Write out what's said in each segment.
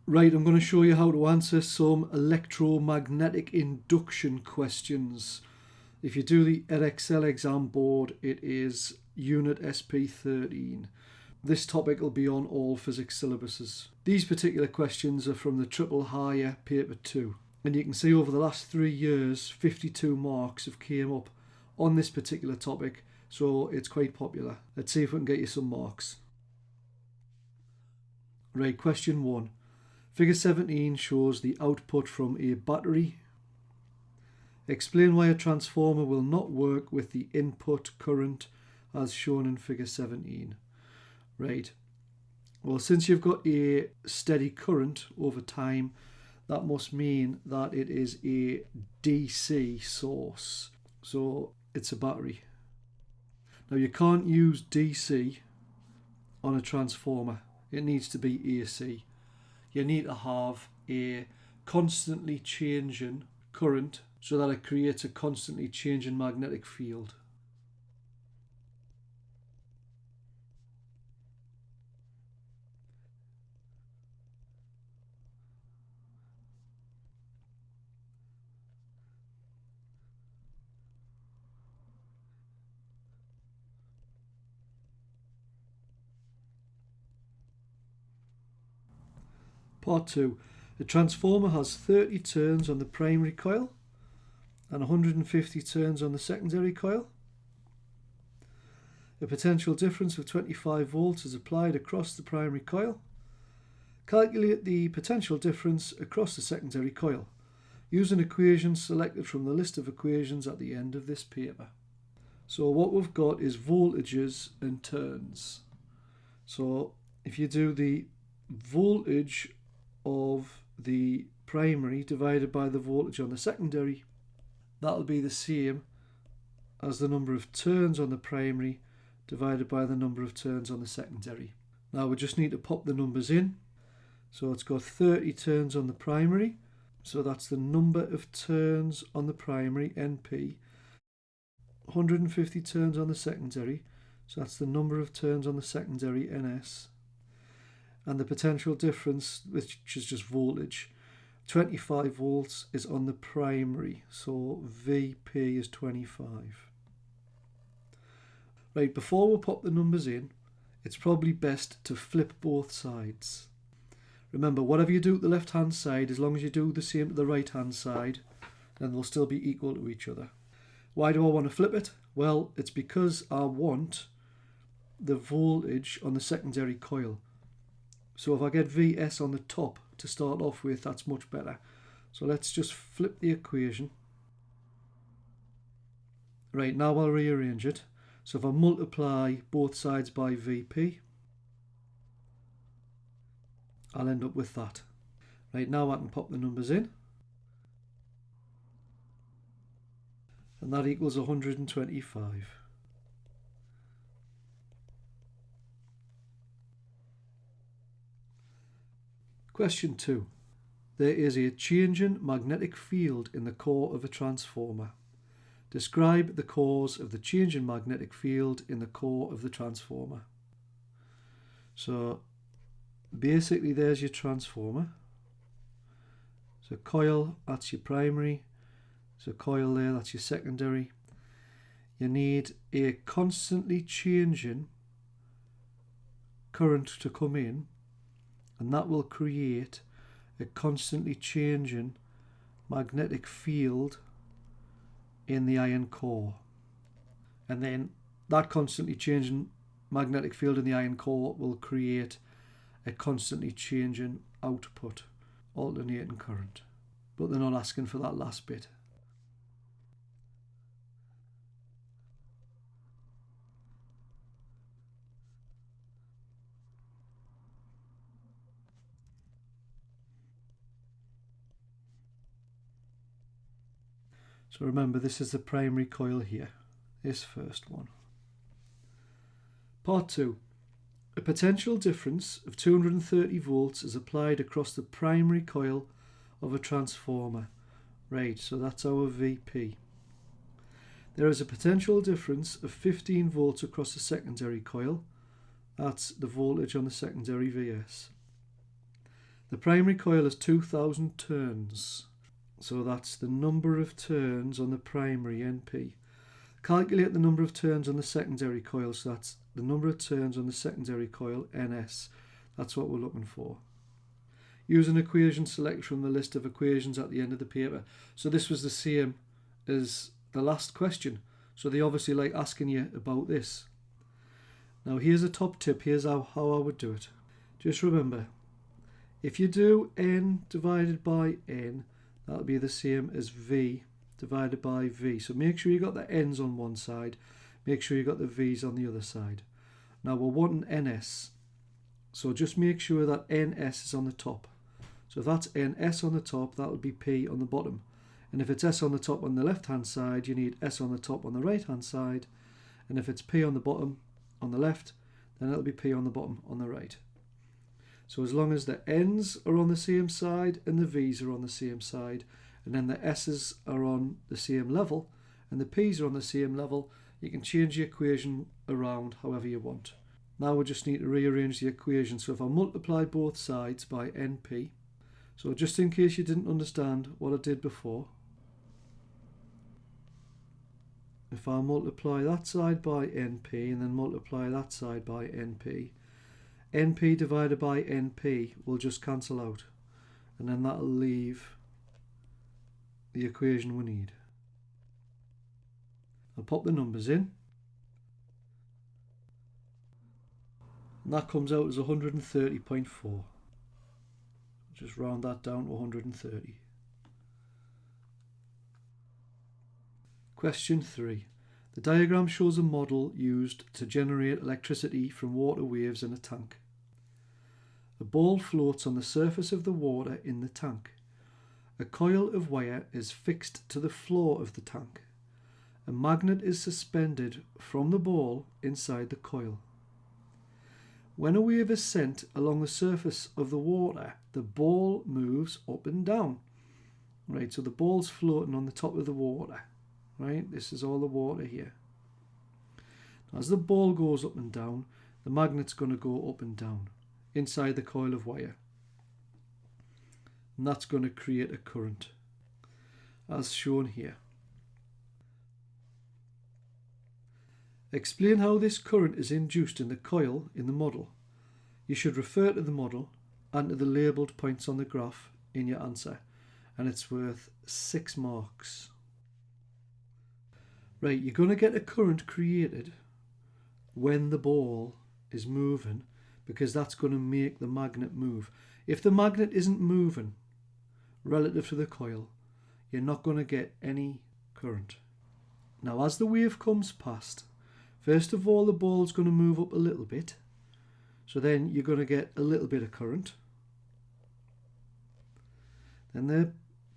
Right, I'm going to show you how to answer some electromagnetic induction questions. If you do the Edexcel exam board, it is unit SP13. This topic will be on all physics syllabuses. These particular questions are from the triple higher paper 2. And you can see over the last 3 years, 52 marks have came up on this particular topic, so it's quite popular. Let's see if we can get you some marks. Right, question 1. Figure 17 shows the output from a battery. Explain why a transformer will not work with the input current as shown in figure 17. Right, well, since you've got a steady current over time, that must mean that it is a DC source. So it's a battery. Now you can't use DC on a transformer. It needs to be AC. You need to have a constantly changing current so that it creates a constantly changing magnetic field. Part 2. A transformer has 30 turns on the primary coil and 150 turns on the secondary coil. A potential difference of 25 volts is applied across the primary coil. Calculate the potential difference across the secondary coil. Use an equation selected from the list of equations at the end of this paper. So what we've got is voltages and turns. So if you do the voltage of the primary divided by the voltage on the secondary, that'll be the same as the number of turns on the primary divided by the number of turns on the secondary. Now we just need to pop the numbers in. So it's got 30 turns on the primary, so that's the number of turns on the primary, NP. 150 turns on the secondary, so that's the number of turns on the secondary, NS. And the potential difference, which is just voltage, 25 volts is on the primary, so VP is 25. Right, before we pop the numbers in, it's probably best to flip both sides. Remember, whatever you do to the left hand side, as long as you do the same to the right hand side, then they'll still be equal to each other. Why do I want to flip it? Well, it's because I want the voltage on the secondary coil. So if I get Vs on the top to start off with, that's much better. So let's just flip the equation. Right, now I'll rearrange it. So if I multiply both sides by Vp, I'll end up with that. Right, now I can pop the numbers in. And that equals 125. Question 2. There is a changing magnetic field in the core of a transformer. Describe the cause of the changing magnetic field in the core of the transformer. So basically there's your transformer. So coil, that's your primary. So coil there, that's your secondary. You need a constantly changing current to come in, and that will create a constantly changing magnetic field in the iron core. And then that constantly changing magnetic field in the iron core will create a constantly changing output, alternating current. But they're not asking for that last bit. So remember, this is the primary coil here, this first one. Part 2. A potential difference of 230 volts is applied across the primary coil of a transformer. Right, so that's our VP. There is a potential difference of 15 volts across the secondary coil. That's the voltage on the secondary Vs. The primary coil has 2000 turns. So that's the number of turns on the primary NP. Calculate the number of turns on the secondary coil. So that's the number of turns on the secondary coil, NS. That's what we're looking for. Use an equation selected from the list of equations at the end of the paper. So this was the same as the last question. So they obviously like asking you about this. Now here's a top tip. Here's how I would do it. Just remember, if you do n divided by n, that'll be the same as v divided by v. So make sure you got the n's on one side. Make sure you got the v's on the other side. Now we're wanting ns. So just make sure that ns is on the top. So if that's ns on the top, that would be p on the bottom. And if it's s on the top on the left hand side, you need s on the top on the right hand side. And if it's p on the bottom on the left, then it'll be p on the bottom on the right. So as long as the n's are on the same side and the v's are on the same side, and then the s's are on the same level and the p's are on the same level, you can change the equation around however you want. Now we just need to rearrange the equation. So if I multiply both sides by np, so just in case you didn't understand what I did before, if I multiply that side by np and then multiply that side by np, np divided by np will just cancel out, and then that'll leave the equation we need. I'll pop the numbers in, and that comes out as 130.4. Just round that down to 130. Question 3. The diagram shows a model used to generate electricity from water waves in a tank. A ball floats on the surface of the water in the tank. A coil of wire is fixed to the floor of the tank. A magnet is suspended from the ball inside the coil. When a wave is sent along the surface of the water, the ball moves up and down. Right, so the ball's floating on the top of the water. Right, this is all the water here. As the ball goes up and down, the magnet's going to go up and down inside the coil of wire. And that's going to create a current, as shown here. Explain how this current is induced in the coil in the model. You should refer to the model and to the labelled points on the graph in your answer, and it's worth 6 marks. Right, you're going to get a current created when the ball is moving, because that's going to make the magnet move. If the magnet isn't moving relative to the coil, you're not going to get any current. Now as the wave comes past, first of all the ball's going to move up a little bit, so then you're going to get a little bit of current. Then the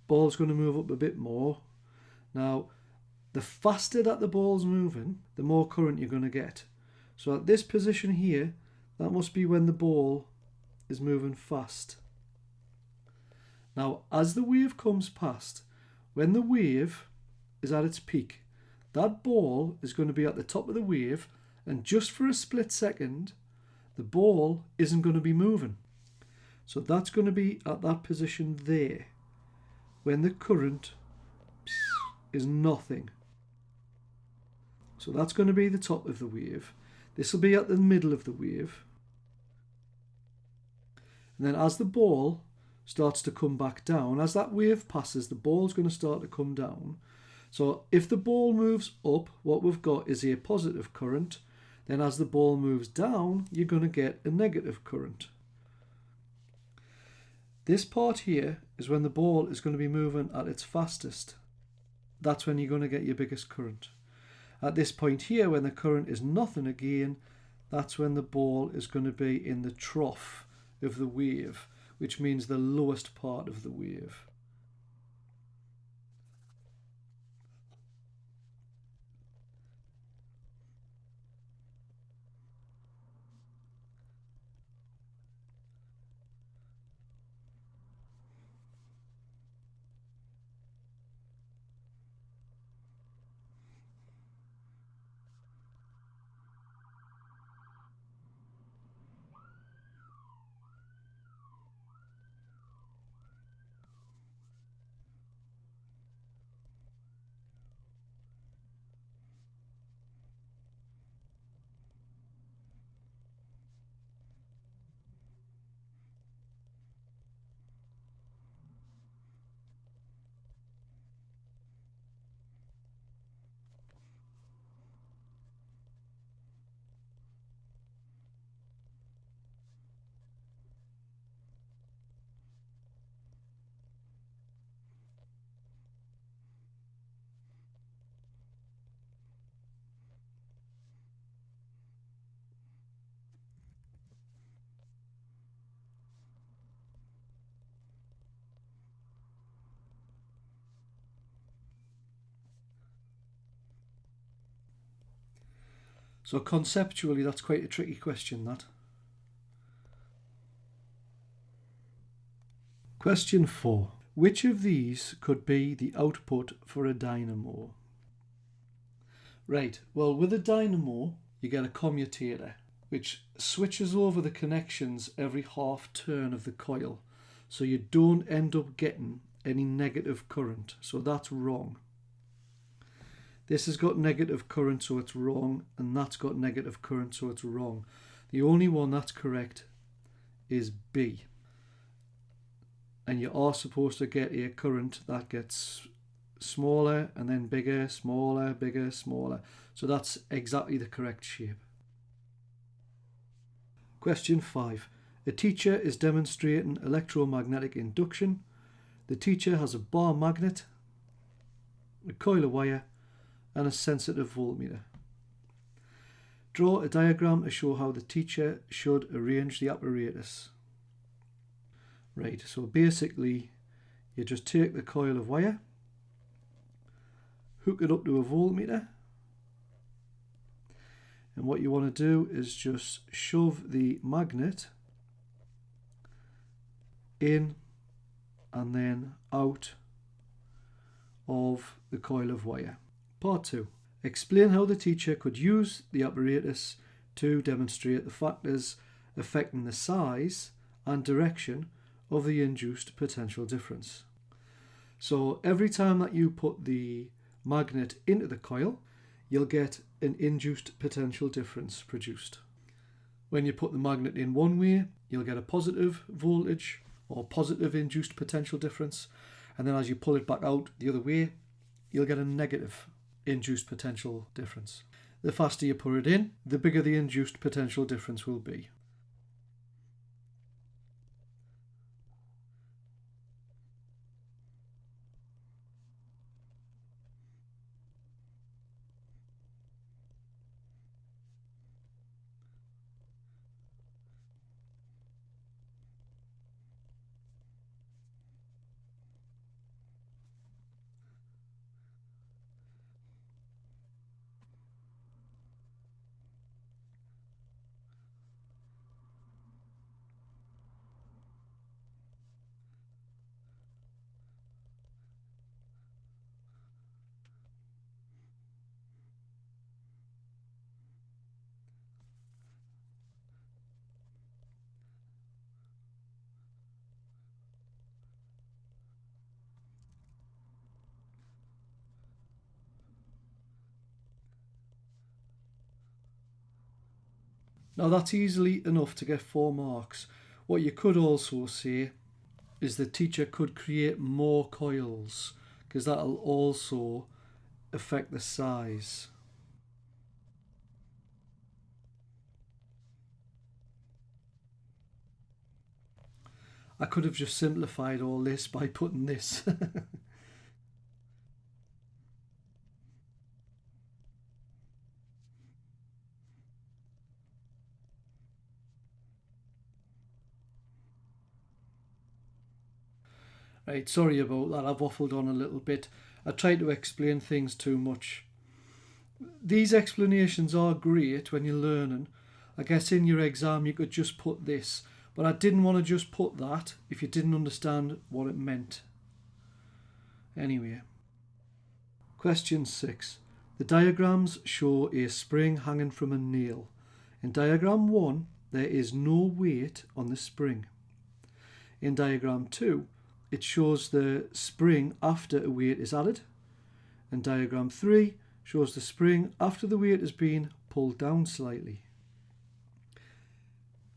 ball's going to move up a bit more. Now the faster that the ball's moving, the more current you're going to get. So at this position here, that must be when the ball is moving fast. Now as the wave comes past, when the wave is at its peak, that ball is going to be at the top of the wave, and just for a split second the ball isn't going to be moving. So that's going to be at that position there when the current is nothing. So that's going to be the top of the wave. This will be at the middle of the wave. And then as the ball starts to come back down, as that wave passes, the ball's going to start to come down. So if the ball moves up, what we've got is a positive current. Then as the ball moves down, you're going to get a negative current. This part here is when the ball is going to be moving at its fastest. That's when you're going to get your biggest current. At this point here, when the current is nothing again, that's when the ball is going to be in the trough of the wave, which means the lowest part of the wave. So conceptually, that's quite a tricky question, that. Question 4. Which of these could be the output for a dynamo? Right, well, with a dynamo, you get a commutator, which switches over the connections every half turn of the coil. So you don't end up getting any negative current. So that's wrong. This has got negative current, so it's wrong. And that's got negative current, so it's wrong. The only one that's correct is B. And you are supposed to get a current that gets smaller and then bigger, smaller, bigger, smaller. So that's exactly the correct shape. Question 5. A teacher is demonstrating electromagnetic induction. The teacher has a bar magnet, a coil of wire, and a sensitive voltmeter. Draw a diagram to show how the teacher should arrange the apparatus. Right, so basically you just take the coil of wire, hook it up to a voltmeter, and what you want to do is just shove the magnet in and then out of the coil of wire. Part 2. Explain how the teacher could use the apparatus to demonstrate the factors affecting the size and direction of the induced potential difference. So every time that you put the magnet into the coil, you'll get an induced potential difference produced. When you put the magnet in one way, you'll get a positive voltage or positive induced potential difference, and then as you pull it back out the other way, you'll get a negative induced potential difference. The faster you put it in, the bigger the induced potential difference will be. Now that's easily enough to get 4 marks. What you could also say is the teacher could create more coils, because that'll also affect the size. I could have just simplified all this by putting this. Right, sorry about that, I've waffled on a little bit. I tried to explain things too much. These explanations are great when you're learning. I guess in your exam you could just put this, but I didn't want to just put that if you didn't understand what it meant. Anyway. Question 6. The diagrams show a spring hanging from a nail. In diagram 1, there is no weight on the spring. In diagram 2, it shows the spring after a weight is added. And diagram 3 shows the spring after the weight has been pulled down slightly.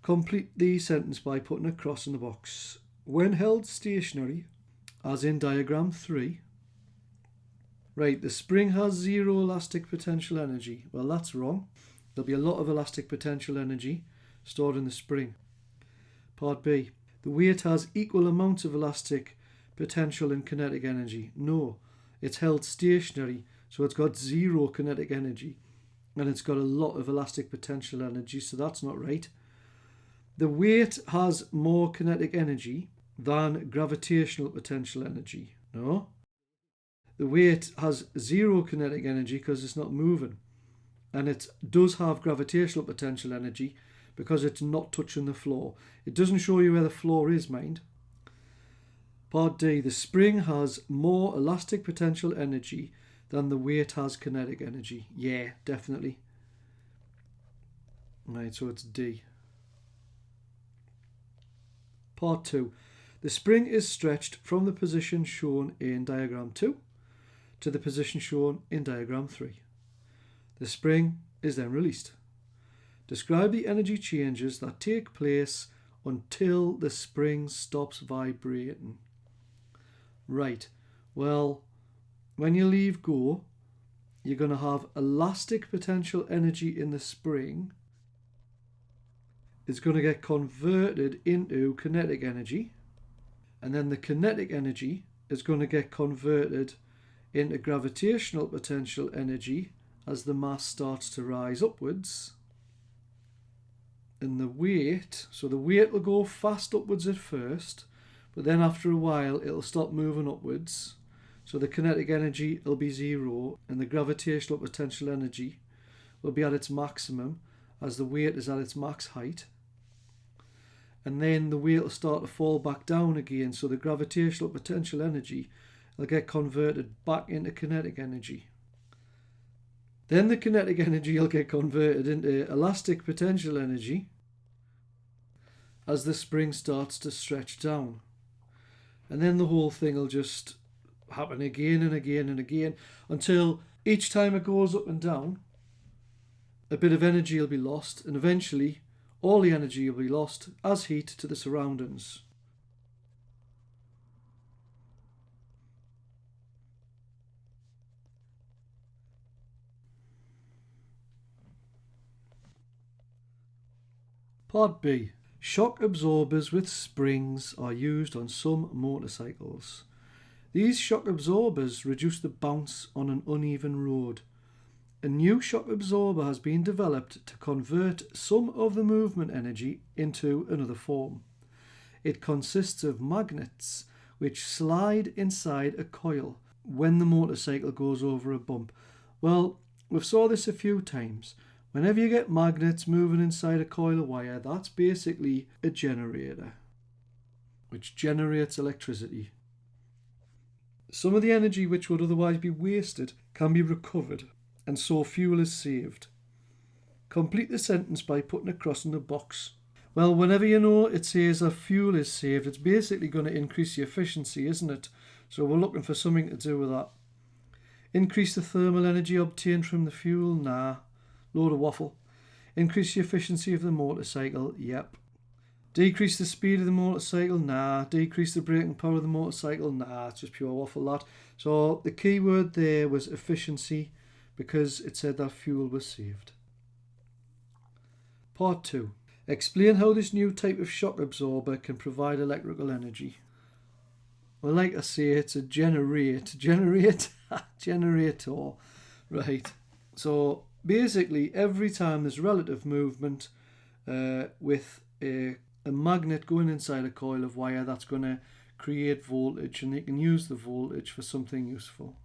Complete the sentence by putting a cross in the box. When held stationary, as in diagram 3, right, the spring has 0 elastic potential energy. Well, that's wrong. There'll be a lot of elastic potential energy stored in the spring. Part B. The weight has equal amounts of elastic potential and kinetic energy. No, it's held stationary, so it's got 0 kinetic energy, and it's got a lot of elastic potential energy, so that's not right. The weight has more kinetic energy than gravitational potential energy. No. The weight has 0 kinetic energy because it's not moving. and it does have gravitational potential energy because it's not touching the floor. It doesn't show you where the floor is, mind. Part D, the spring has more elastic potential energy than the weight has kinetic energy. Yeah, definitely. Right, so it's D. Part 2, the spring is stretched from the position shown in diagram 2 to the position shown in diagram 3. The spring is then released. Describe the energy changes that take place until the spring stops vibrating. Right, well, when you leave go, you're going to have elastic potential energy in the spring. It's going to get converted into kinetic energy, and then the kinetic energy is going to get converted into gravitational potential energy as the mass starts to rise upwards. And the weight, so the weight will go fast upwards at first, but then after a while it'll stop moving upwards. So the kinetic energy will be zero and the gravitational potential energy will be at its maximum as the weight is at its max height. And then the weight will start to fall back down again, so the gravitational potential energy will get converted back into kinetic energy. Then the kinetic energy will get converted into elastic potential energy as the spring starts to stretch down. And then the whole thing will just happen again and again and again until each time it goes up and down, a bit of energy will be lost, and eventually all the energy will be lost as heat to the surroundings. Part B. Shock absorbers with springs are used on some motorcycles. These shock absorbers reduce the bounce on an uneven road. A new shock absorber has been developed to convert some of the movement energy into another form. It consists of magnets which slide inside a coil when the motorcycle goes over a bump. Well, we've saw this a few times. Whenever you get magnets moving inside a coil of wire, that's basically a generator, which generates electricity. Some of the energy which would otherwise be wasted can be recovered, and so fuel is saved. Complete the sentence by putting a cross in the box. Well, whenever you know it says that fuel is saved, it's basically going to increase the efficiency, isn't it? So we're looking for something to do with that. Increase the thermal energy obtained from the fuel? Nah. Load of waffle. Increase the efficiency of the motorcycle? Yep. Decrease the speed of the motorcycle? Nah. Decrease the braking power of the motorcycle? Nah. It's just pure waffle, that. So the key word there was efficiency, because it said that fuel was saved. Part 2. Explain how this new type of shock absorber can provide electrical energy. Well, like I say, it's a generator. Right. So basically, every time there's relative movement with a magnet going inside a coil of wire, that's going to create voltage, and they can use the voltage for something useful.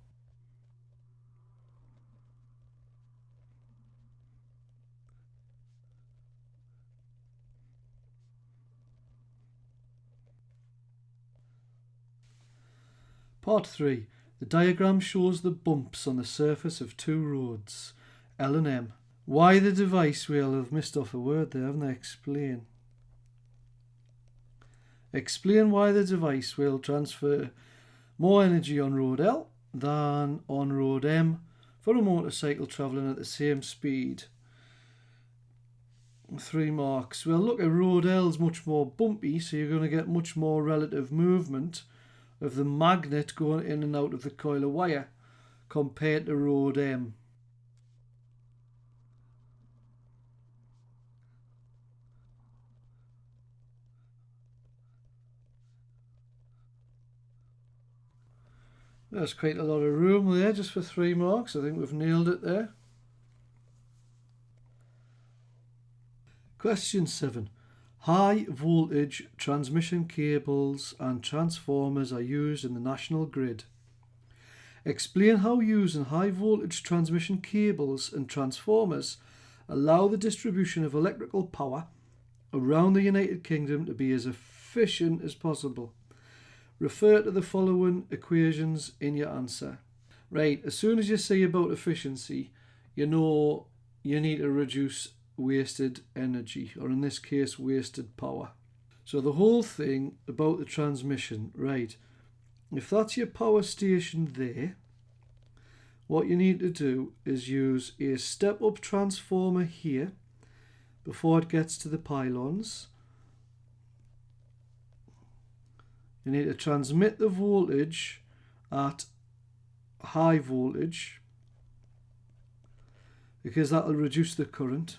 Part 3. The diagram shows the bumps on the surface of two roads, L and M. Why the device wheel? I've missed off a word there, haven't I? Explain. Explain why the device will transfer more energy on road L than on road M for a motorcycle travelling at the same speed. 3 marks. Well, look, a road L is much more bumpy, so you're going to get much more relative movement of the magnet going in and out of the coil of wire compared to road M. There's quite a lot of room there just for 3 marks. I think we've nailed it there. Question 7. High voltage transmission cables and transformers are used in the national grid. Explain how using high voltage transmission cables and transformers allow the distribution of electrical power around the United Kingdom to be as efficient as possible. Refer to the following equations in your answer. Right, as soon as you say about efficiency, you know you need to reduce wasted energy, or in this case, wasted power. So the whole thing about the transmission, right, if that's your power station there, what you need to do is use a step-up transformer here before it gets to the pylons. You need to transmit the voltage at high voltage because that will reduce the current.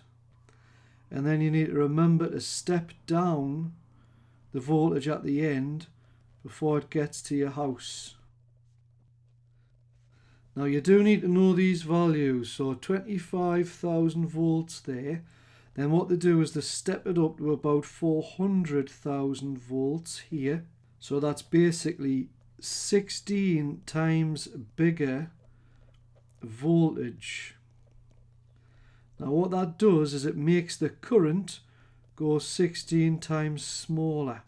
And then you need to remember to step down the voltage at the end before it gets to your house. Now you do need to know these values, so 25,000 volts there. Then what they do is they step it up to about 400,000 volts here. So that's basically 16 times bigger voltage. Now what that does is it makes the current go 16 times smaller.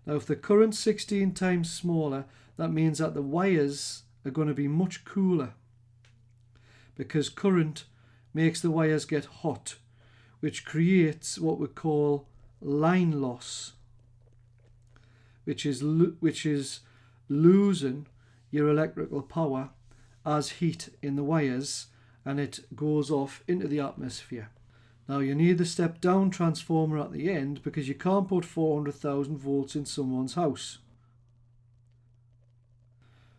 Now if the current's 16 times smaller, that means that the wires are going to be much cooler, because current makes the wires get hot, which creates what we call line loss, which is losing your electrical power as heat in the wires, and it goes off into the atmosphere. Now you need the step down transformer at the end because you can't put 400,000 volts in someone's house.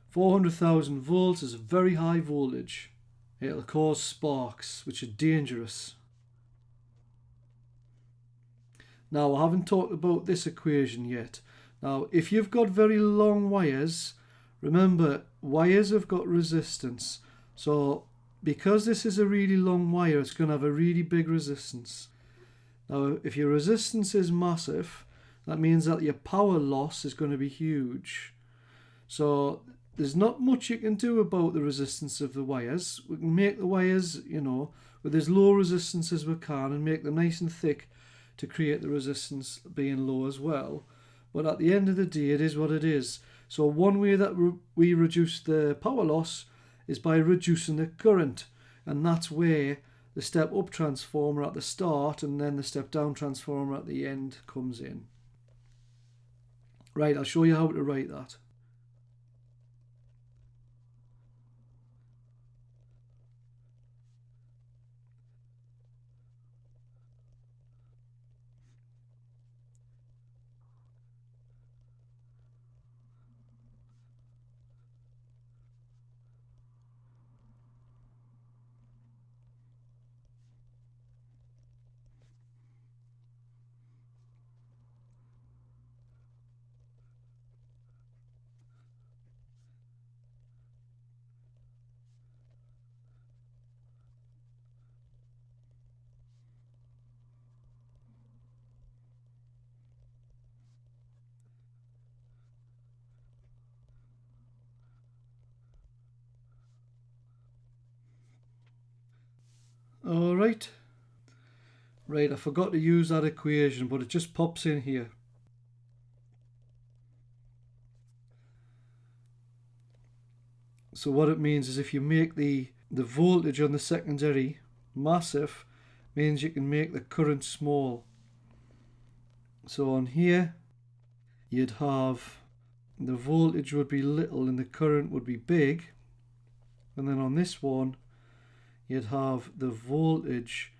400,000 volts is a very high voltage. It'll cause sparks, which are dangerous. Now I haven't talked about this equation yet. Now if you've got very long wires, remember wires have got resistance. So because this is a really long wire, it's going to have a really big resistance. Now if your resistance is massive, that means that your power loss is going to be huge. So there's not much you can do about the resistance of the wires. We can make the wires, with as low resistance as we can and make them nice and thick to create the resistance being low as well. But at the end of the day, it is what it is. So one way that we reduce the power loss is by reducing the current. And that's where the step-up transformer at the start and then the step-down transformer at the end comes in. Right, I'll show you how to write that. Alright. Right, I forgot to use that equation, but it just pops in here. So what it means is if you make the voltage on the secondary massive, means you can make the current small. So on here, you'd have the voltage would be little and the current would be big. And then on this one, you'd have the voltage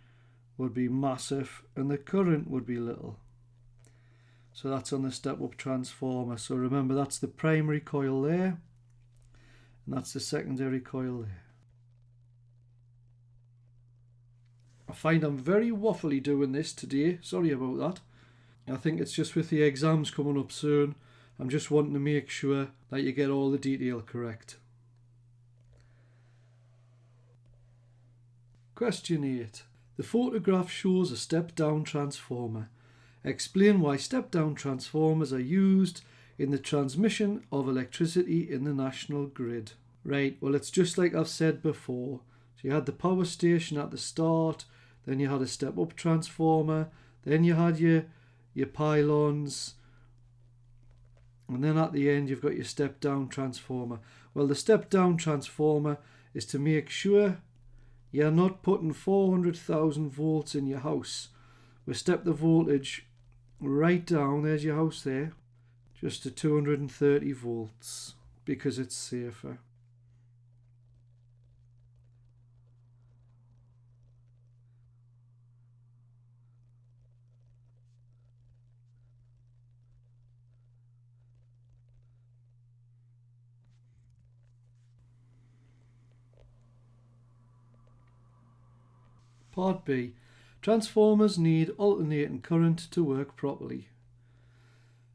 would be massive and the current would be little. So that's on the step-up transformer. So remember, that's the primary coil there, and that's the secondary coil there. I find I'm very waffly doing this today. Sorry about that. I think it's just with the exams coming up soon. I'm just wanting to make sure that you get all the detail correct. Question 8. The photograph shows a step-down transformer. Explain why step-down transformers are used in the transmission of electricity in the national grid. Right, well, it's just like I've said before. So you had the power station at the start, then you had a step-up transformer, then you had your pylons, and then at the end you've got your step-down transformer. Well, the step-down transformer is to make sure you're not putting 400,000 volts in your house. We step the voltage right down, there's your house there, just to 230 volts because it's safer. Part B. Transformers need alternating current to work properly.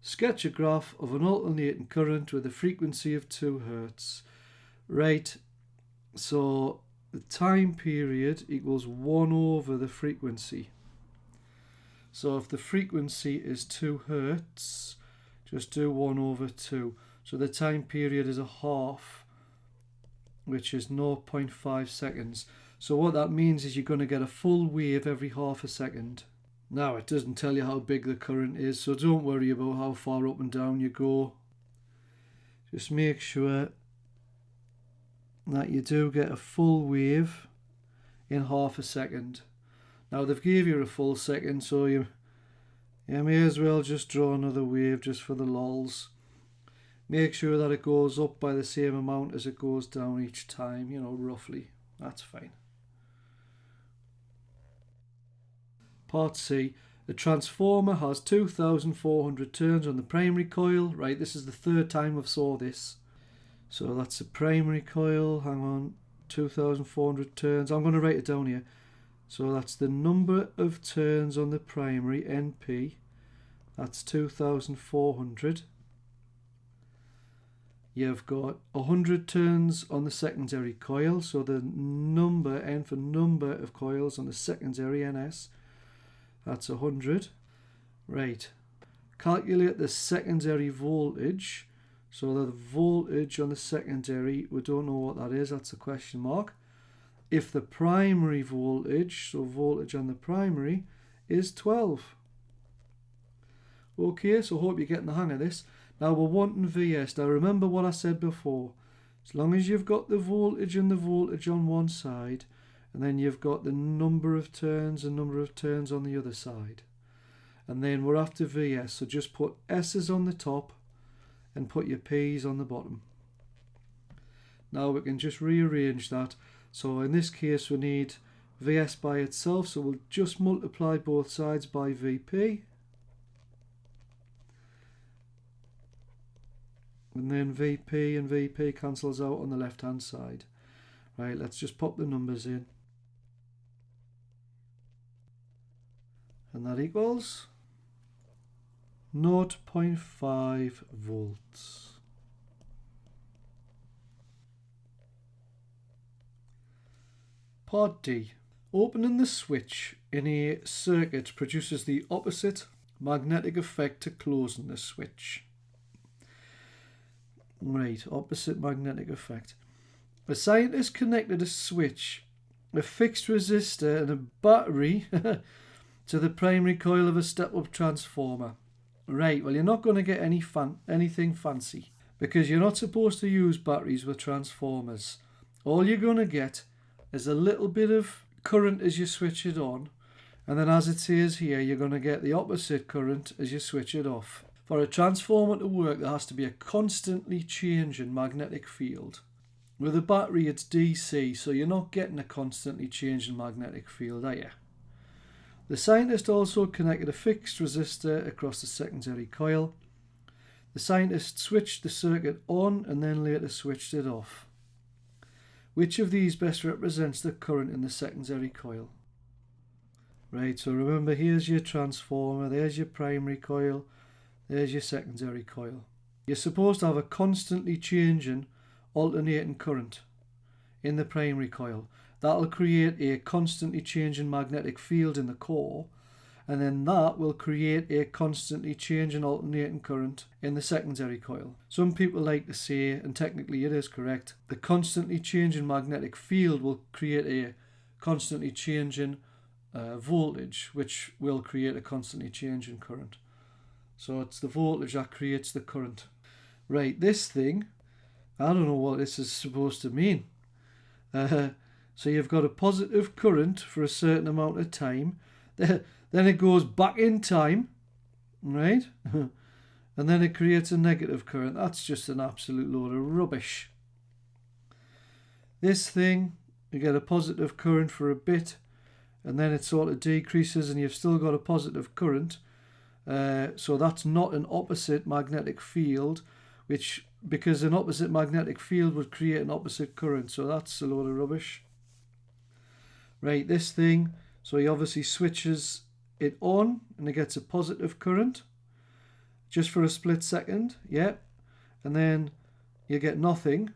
Sketch a graph of an alternating current with a frequency of 2 Hz. Right, so the time period equals 1 over the frequency. So if the frequency is 2 Hz, just do 1 over 2. So the time period is a half, which is 0.5 seconds. So what that means is you're going to get a full wave every half a second. Now, it doesn't tell you how big the current is, so don't worry about how far up and down you go. Just make sure that you do get a full wave in half a second. Now, they've gave you a full second, so you may as well just draw another wave just for the lols. Make sure that it goes up by the same amount as it goes down each time, roughly. That's fine. Part C. A transformer has 2,400 turns on the primary coil. Right, this is the third time we've saw this. So that's the primary coil. Hang on, 2,400 turns. I'm going to write it down here. So that's the number of turns on the primary, NP. That's 2,400. You've got 100 turns on the secondary coil. So the number, N for number of coils on the secondary, NS. That's 100. Right. Calculate the secondary voltage. So the voltage on the secondary, we don't know what that is. That's a question mark. If the primary voltage, so voltage on the primary, is 12. Okay, so hope you're getting the hang of this. Now we're wanting VS. Now remember what I said before. As long as you've got the voltage and the voltage on one side, and then you've got the number of turns and number of turns on the other side. And then we're after VS, so just put S's on the top and put your P's on the bottom. Now we can just rearrange that. So in this case we need VS by itself, so we'll just multiply both sides by VP. And then VP and VP cancels out on the left hand side. Right, let's just pop the numbers in. And that equals 0.5 volts. Part D. Opening the switch in a circuit produces the opposite magnetic effect to closing the switch. Right, opposite magnetic effect. A scientist connected a switch, a fixed resistor and a battery to the primary coil of a step-up transformer. Right, well, you're not going to get anything fancy because you're not supposed to use batteries with transformers. All you're going to get is a little bit of current as you switch it on, and then as it says here, you're going to get the opposite current as you switch it off. For a transformer to work, there has to be a constantly changing magnetic field. With a battery, it's DC, so you're not getting a constantly changing magnetic field, are you? The scientist also connected a fixed resistor across the secondary coil. The scientist switched the circuit on and then later switched it off. Which of these best represents the current in the secondary coil? Right, so remember, here's your transformer, there's your primary coil, there's your secondary coil. You're supposed to have a constantly changing alternating current in the primary coil. That'll create a constantly changing magnetic field in the core, and then that will create a constantly changing alternating current in the secondary coil. Some people like to say, and technically it is correct, the constantly changing magnetic field will create a constantly changing voltage, which will create a constantly changing current. So it's the voltage that creates the current. Right, this thing, I don't know what this is supposed to mean. So you've got a positive current for a certain amount of time. Then it goes back in time, right? And then it creates a negative current. That's just an absolute load of rubbish. This thing, you get a positive current for a bit, and then it sort of decreases and you've still got a positive current. So that's not an opposite magnetic field, because an opposite magnetic field would create an opposite current. So that's a load of rubbish. Right, this thing, so he obviously switches it on and it gets a positive current just for a split second, yeah, and then you get nothing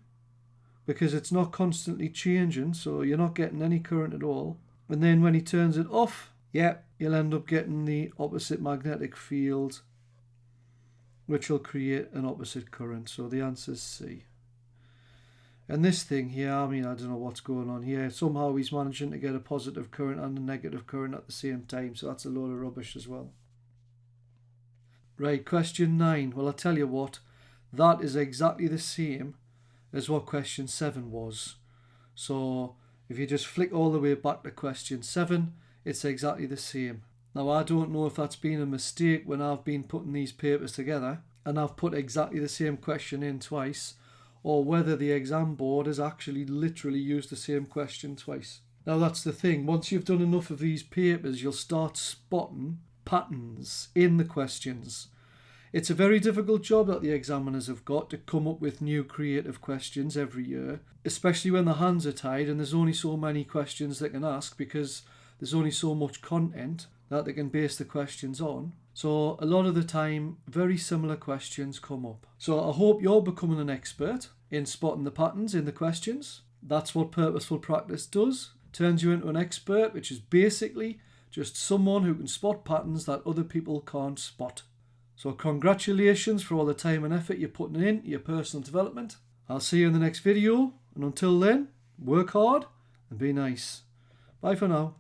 because it's not constantly changing, so you're not getting any current at all. And then when he turns it off, yeah, you'll end up getting the opposite magnetic field, which will create an opposite current. So the answer is C. And this thing here, I mean, I don't know what's going on here. Somehow he's managing to get a positive current and a negative current at the same time. So that's a load of rubbish as well. Right, question 9. Well, I'll tell you what, that is exactly the same as what question 7 was. So if you just flick all the way back to question 7, it's exactly the same. Now, I don't know if that's been a mistake when I've been putting these papers together and I've put exactly the same question in twice, or whether the exam board has actually literally used the same question twice. Now that's the thing, once you've done enough of these papers, you'll start spotting patterns in the questions. It's a very difficult job that the examiners have got to come up with new creative questions every year, especially when the hands are tied and there's only so many questions they can ask because there's only so much content that they can base the questions on. So a lot of the time, very similar questions come up. So I hope you're becoming an expert in spotting the patterns in the questions. That's what purposeful practice does. Turns you into an expert, which is basically just someone who can spot patterns that other people can't spot. So congratulations for all the time and effort you're putting in your personal development. I'll see you in the next video. And until then, work hard and be nice. Bye for now.